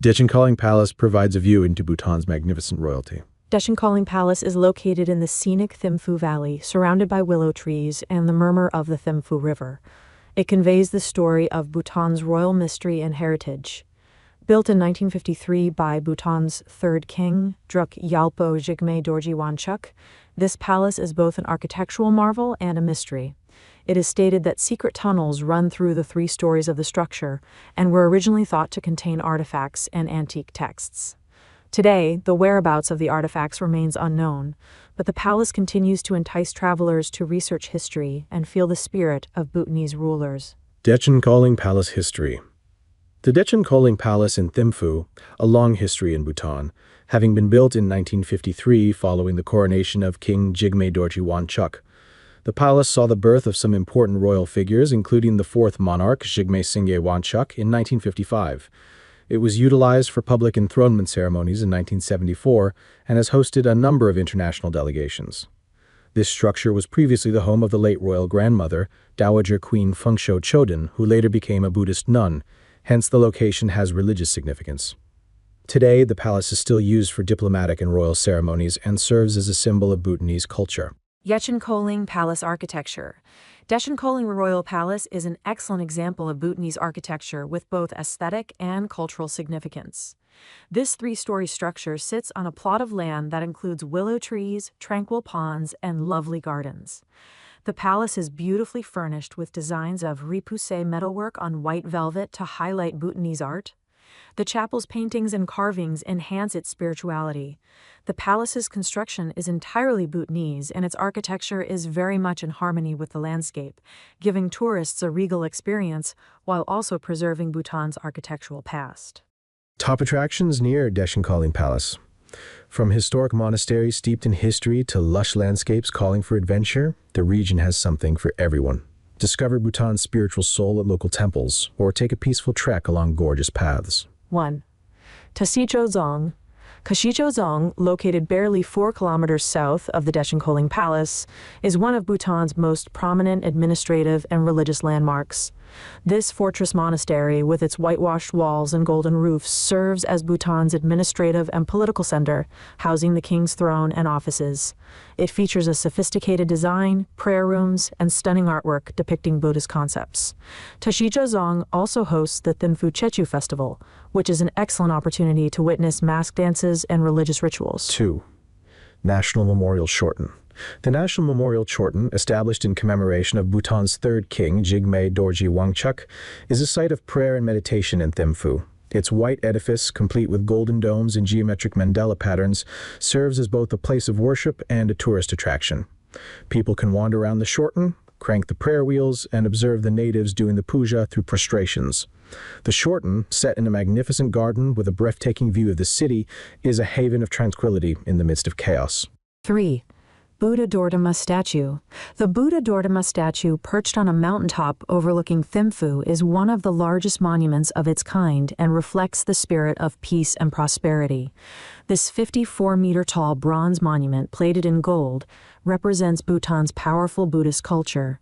Dechencholing Palace provides a view into Bhutan's magnificent royalty. Dechencholing Palace is located in the scenic Thimphu Valley, surrounded by willow trees and the murmur of the Thimphu River. It conveys the story of Bhutan's royal mystery and heritage. Built in 1953 by Bhutan's third king, Druk Gyalpo Jigme Dorji Wangchuck, this palace is both an architectural marvel and a mystery. It is stated that secret tunnels run through the 3 stories of the structure and were originally thought to contain artifacts and antique texts. Today, the whereabouts of the artifacts remains unknown, but the palace continues to entice travelers to research history and feel the spirit of Bhutanese rulers. Dechencholing Palace history. The Dechencholing Palace in Thimphu, a long history in Bhutan, having been built in 1953 following the coronation of King Jigme Dorji Wangchuck. The palace saw the birth of some important royal figures, including the 4th monarch, Jigme Singye Wangchuck, in 1955. It was utilized for public enthronement ceremonies in 1974 and has hosted a number of international delegations. This structure was previously the home of the late royal grandmother, Dowager Queen Phuntsho Choden, who later became a Buddhist nun. Hence, the location has religious significance. Today, the palace is still used for diplomatic and royal ceremonies and serves as a symbol of Bhutanese culture. Dechencholing Palace architecture. Dechencholing Royal Palace is an excellent example of Bhutanese architecture with both aesthetic and cultural significance. This 3-story structure sits on a plot of land that includes willow trees, tranquil ponds, and lovely gardens. The palace is beautifully furnished with designs of repoussé metalwork on white velvet to highlight Bhutanese art. The chapel's paintings and carvings enhance its spirituality. The palace's construction is entirely Bhutanese, and its architecture is very much in harmony with the landscape, giving tourists a regal experience while also preserving Bhutan's architectural past. Top attractions near Dechencholing Palace. From historic monasteries steeped in history to lush landscapes calling for adventure, the region has something for everyone. Discover Bhutan's spiritual soul at local temples, or take a peaceful trek along gorgeous paths. 1. Kashichozong. Kashichozong, located barely 4 kilometers south of the Dechencholing Palace, is one of Bhutan's most prominent administrative and religious landmarks. This fortress monastery, with its whitewashed walls and golden roofs, serves as Bhutan's administrative and political center, housing the king's throne and offices. It features a sophisticated design, prayer rooms, and stunning artwork depicting Buddhist concepts. Kashichozong also hosts the Thimphu Chechu Festival, which is an excellent opportunity to witness mask dances and religious rituals. 2. National Memorial Choden. The National Memorial Choden, established in commemoration of Bhutan's 3rd king, Jigme Dorji Wangchuck, is a site of prayer and meditation in Thimphu. Its white edifice, complete with golden domes and geometric mandala patterns, serves as both a place of worship and a tourist attraction. People can wander around the Choden, crank the prayer wheels, and observe the natives doing the puja through prostrations. The Choden, set in a magnificent garden with a breathtaking view of the city, is a haven of tranquility in the midst of chaos. 3. Buddha Dordama statue. The Buddha Dordama statue, perched on a mountaintop overlooking Thimphu, is one of the largest monuments of its kind and reflects the spirit of peace and prosperity. This 54-meter-tall bronze monument, plated in gold, represents Bhutan's powerful Buddhist culture.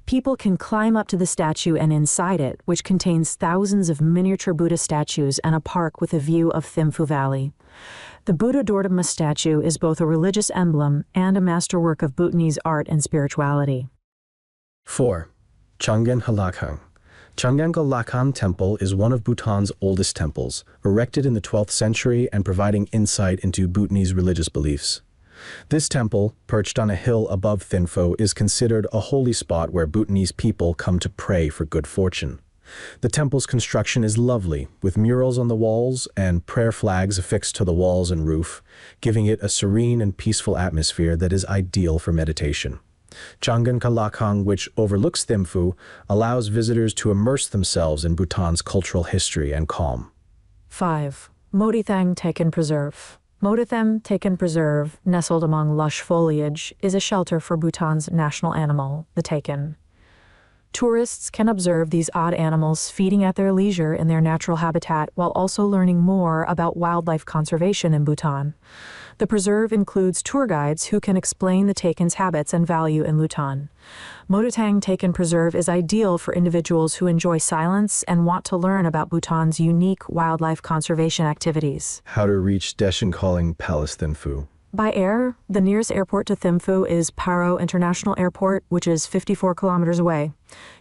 People can climb up to the statue and inside it, which contains thousands of miniature Buddha statues and a park with a view of Thimphu Valley. The Buddha Dordama statue is both a religious emblem and a masterwork of Bhutanese art and spirituality. 4. Changgen Halakhang. Changgen Halakhang Temple is one of Bhutan's oldest temples, erected in the 12th century and providing insight into Bhutanese religious beliefs. This temple, perched on a hill above Thimphu, is considered a holy spot where Bhutanese people come to pray for good fortune. The temple's construction is lovely, with murals on the walls and prayer flags affixed to the walls and roof, giving it a serene and peaceful atmosphere that is ideal for meditation. Changgen Halakhang, which overlooks Thimphu, allows visitors to immerse themselves in Bhutan's cultural history and calm. 5. Modithang Taken Preserve. Modithang Taken Preserve, nestled among lush foliage, is a shelter for Bhutan's national animal, the takin. Tourists can observe these odd animals feeding at their leisure in their natural habitat while also learning more about wildlife conservation in Bhutan. The preserve includes tour guides who can explain the takin's habits and value in Bhutan. Modotang Takin Preserve is ideal for individuals who enjoy silence and want to learn about Bhutan's unique wildlife conservation activities. How to reach Dechencholing Palace, Thimphu. By air, the nearest airport to Thimphu is Paro International Airport, which is 54 kilometers away.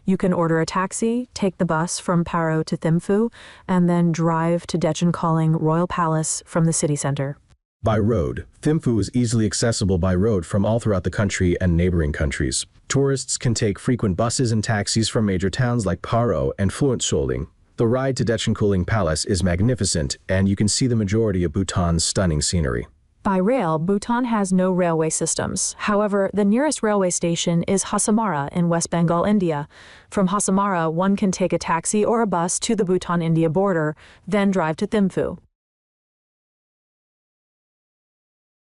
You can order a taxi, take the bus from Paro to Thimphu, and then drive to Dechencholing Royal Palace from the city center. By road, Thimphu is easily accessible by road from all throughout the country and neighboring countries. Tourists can take frequent buses and taxis from major towns like Paro and Phuntsho Choden. The ride to Dechencholing Palace is magnificent, and you can see the majority of Bhutan's stunning scenery. By rail, Bhutan has no railway systems. However, the nearest railway station is Hasamara in West Bengal, India. From Hasamara, one can take a taxi or a bus to the Bhutan-India border, then drive to Thimphu.